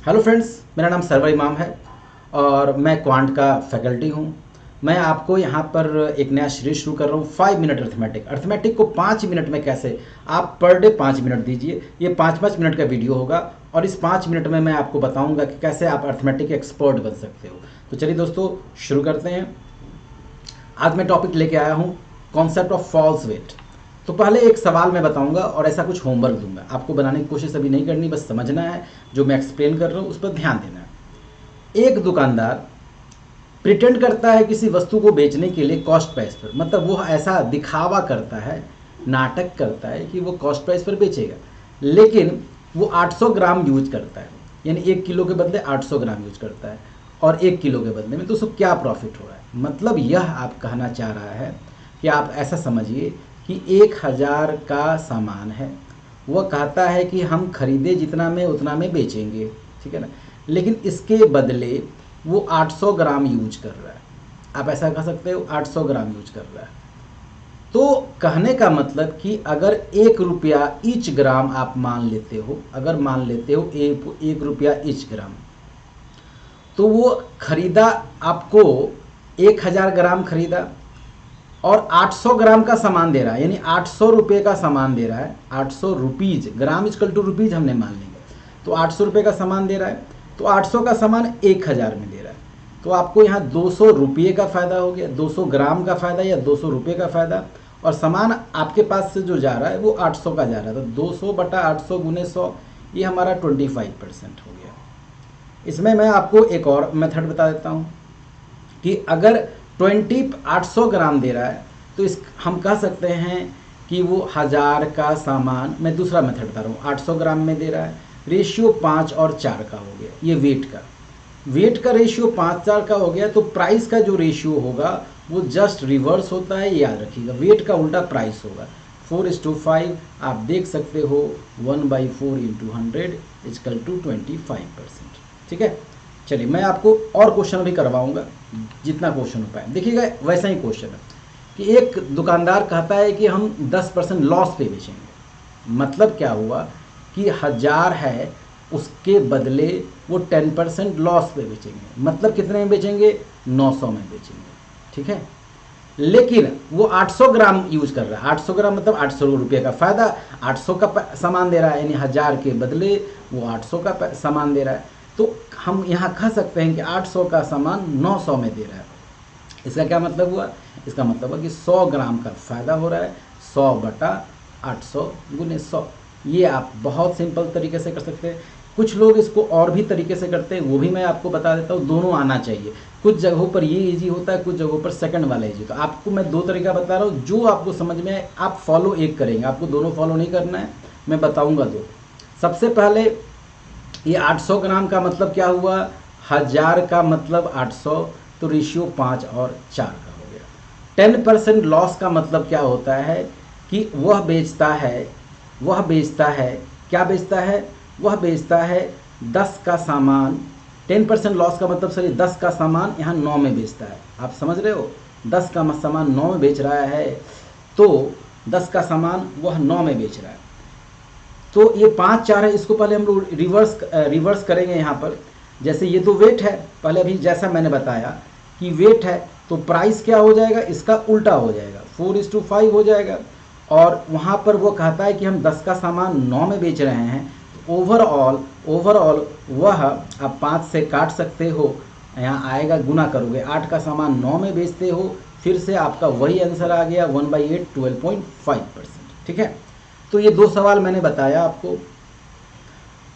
Hello friends, मेरा नाम server इमाम है और मैं क्वांट का फैकल्टी हूँ। मैं आपको यहाँ पर एक नया सीरीज शुरू कर रहा हूँ 5 मिनट अर्थमेटिक को 5 मिनट में कैसे आप पर डे 5 मिनट दीजिए। ये 5-5 मिनट का वीडियो होगा और इस 5 मिनट में मैं आपको बताऊँगा कि कैसे आप अर्थमेटिक एक्सपर्ट बन सकते हो। तो चलिए दोस्तों शुरू करते हैं। आज मैं टॉपिक लेके आया हूँ कॉन्सेप्ट ऑफ फॉल्स वेट। तो पहले एक सवाल मैं बताऊंगा और ऐसा कुछ होमवर्क दूंगा, आपको बनाने की कोशिश अभी नहीं करनी, बस समझना है जो मैं एक्सप्लेन कर रहा हूँ उस पर ध्यान देना है। एक दुकानदार प्रिटेंड करता है किसी वस्तु को बेचने के लिए कॉस्ट प्राइस पर, मतलब वो ऐसा दिखावा करता है, नाटक करता है कि वो कॉस्ट प्राइस पर बेचेगा, लेकिन वो 800 ग्राम यूज करता है, यानी 1 किलो के बदले 800 ग्राम यूज करता है और 1 किलो के बदले में तो उसको क्या प्रॉफिट हो रहा है। मतलब यह आप कहना चाह रहा है कि आप ऐसा समझिए कि 1000 का सामान है, वह कहता है कि हम खरीदे जितना में उतना में बेचेंगे, ठीक है ना, लेकिन इसके बदले वो 800 ग्राम यूज कर रहा है। आप ऐसा कह सकते हो 800 ग्राम यूज कर रहा है। तो कहने का मतलब कि अगर 1 रुपया ईच ग्राम आप मान लेते हो, अगर मान लेते हो 1 रुपया ईच ग्राम, तो वो खरीदा आपको 1000 ग्राम खरीदा और 800 ग्राम का सामान दे रहा है, यानी 800 रुपये का सामान दे रहा है। 800 rupees, gram is equal to rupees हमने मान लेंगे, तो 800 रुपये का सामान दे रहा है, तो 800 का सामान 1000 में दे रहा है, तो आपको यहाँ 200 रुपये का फ़ायदा हो गया, 200 ग्राम का फ़ायदा या 200 रुपये का फ़ायदा। और सामान आपके पास से जो जा रहा है वो 800 का जा रहा है, तो 200 बटा 800 गुने 100, ये हमारा 25% हो गया। इसमें मैं आपको एक और मेथड बता देता हूँ कि अगर 800 ग्राम दे रहा है तो इस हम कह सकते हैं कि वो 1000 का सामान, मैं दूसरा मेथड बता रहा हूँ, 800 ग्राम में दे रहा है, रेशियो 5 और 4 का हो गया। ये वेट का रेशियो 5-4 का हो गया, तो प्राइस का जो रेशियो होगा वो जस्ट रिवर्स होता है, याद रखिएगा, वेट का उल्टा प्राइस होगा। 4:5 आप देख सकते हो, 1/4 × 100 इजकल टू 25%, ठीक है। चलिए मैं आपको और क्वेश्चन भी करवाऊंगा जितना क्वेश्चन हो पाए। देखिएगा वैसा ही क्वेश्चन है कि एक दुकानदार कहता है कि हम 10% लॉस पे बेचेंगे। मतलब क्या हुआ कि 1000 है, उसके बदले वो 10% लॉस पे बेचेंगे। मतलब कितने में बेचेंगे? 900 में बेचेंगे, ठीक है। लेकिन वो 800 ग्राम यूज कर रहा है। 800 ग्राम मतलब 800 रुपये का फ़ायदा, 800 का सामान दे रहा है, यानी 1000 के बदले वो 800 का सामान दे रहा है। तो हम यहाँ कह सकते हैं कि 800 का सामान 900 में दे रहा है। इसका क्या मतलब हुआ? इसका मतलब हुआ कि 100 ग्राम का फ़ायदा हो रहा है, 100 बटा 800 गुने 100। ये आप बहुत सिंपल तरीके से कर सकते हैं। कुछ लोग इसको और भी तरीके से करते हैं, वो भी मैं आपको बता देता हूँ। दोनों आना चाहिए। कुछ जगहों पर ये इजी होता है, कुछ जगहों पर सेकंड वाला इजी होता है। आपको मैं 2 तरीका बता रहा हूँ, जो आपको समझ में आए आप फॉलो एक करेंगे, आपको दोनों फॉलो नहीं करना है, मैं बताऊँगा 2। सबसे पहले ये 800 ग्राम का मतलब क्या हुआ? 1000 का मतलब 800, तो रेशियो 5 और 4 का हो गया। 10% लॉस का मतलब क्या होता है कि वह बेचता है क्या बेचता है? वह बेचता है 10 का सामान। 10% लॉस का मतलब सॉरी 10 का सामान यहाँ 9 में बेचता है। आप समझ रहे हो? 10 का सामान 9 में बेच रहा है, तो 10 का सामान वह 9 में बेच रहा है। तो ये 5-4 है, इसको पहले हम लोग रिवर्स करेंगे यहाँ पर। जैसे ये तो वेट है, पहले अभी जैसा मैंने बताया कि वेट है, तो प्राइस क्या हो जाएगा? इसका उल्टा हो जाएगा, 4:5 हो जाएगा। और वहाँ पर वो कहता है कि हम 10 का सामान 9 में बेच रहे हैं, तो ओवरऑल वह आप 5 से काट सकते हो, यहाँ आएगा, गुना करोगे, 8 का सामान 9 में बेचते हो, फिर से आपका वही आंसर आ गया 1/8 12.5%, ठीक है। तो ये 2 सवाल मैंने बताया आपको।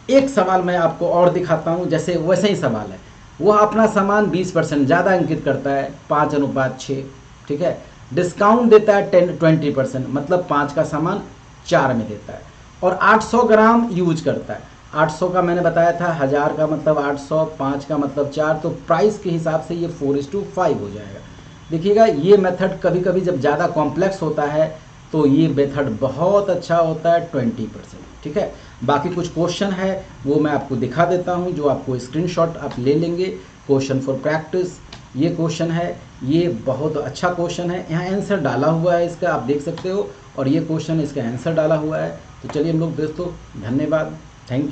एक सवाल मैं आपको और दिखाता हूँ, जैसे वैसे ही सवाल है। वह अपना सामान 20% ज़्यादा अंकित करता है, 5:6, ठीक है। डिस्काउंट देता है 20%, मतलब 5 का सामान 4 में देता है, और 800 ग्राम यूज करता है। 800 का मैंने बताया था, 1000 का मतलब 800, 5 का मतलब 4, तो प्राइस के हिसाब से ये 4:5 हो जाएगा। देखिएगा ये मेथड कभी कभी जब ज़्यादा कॉम्प्लेक्स होता है तो ये मेथड बहुत अच्छा होता है, 20%, ठीक है। बाकी कुछ क्वेश्चन है वो मैं आपको दिखा देता हूँ, जो आपको स्क्रीनशॉट आप ले लेंगे। क्वेश्चन फॉर प्रैक्टिस ये क्वेश्चन है, ये बहुत अच्छा क्वेश्चन है, यहाँ आंसर डाला हुआ है इसका, आप देख सकते हो, और ये क्वेश्चन इसका आंसर डाला हुआ है। तो चलिए हम लोग दोस्तों, धन्यवाद, थैंक यू।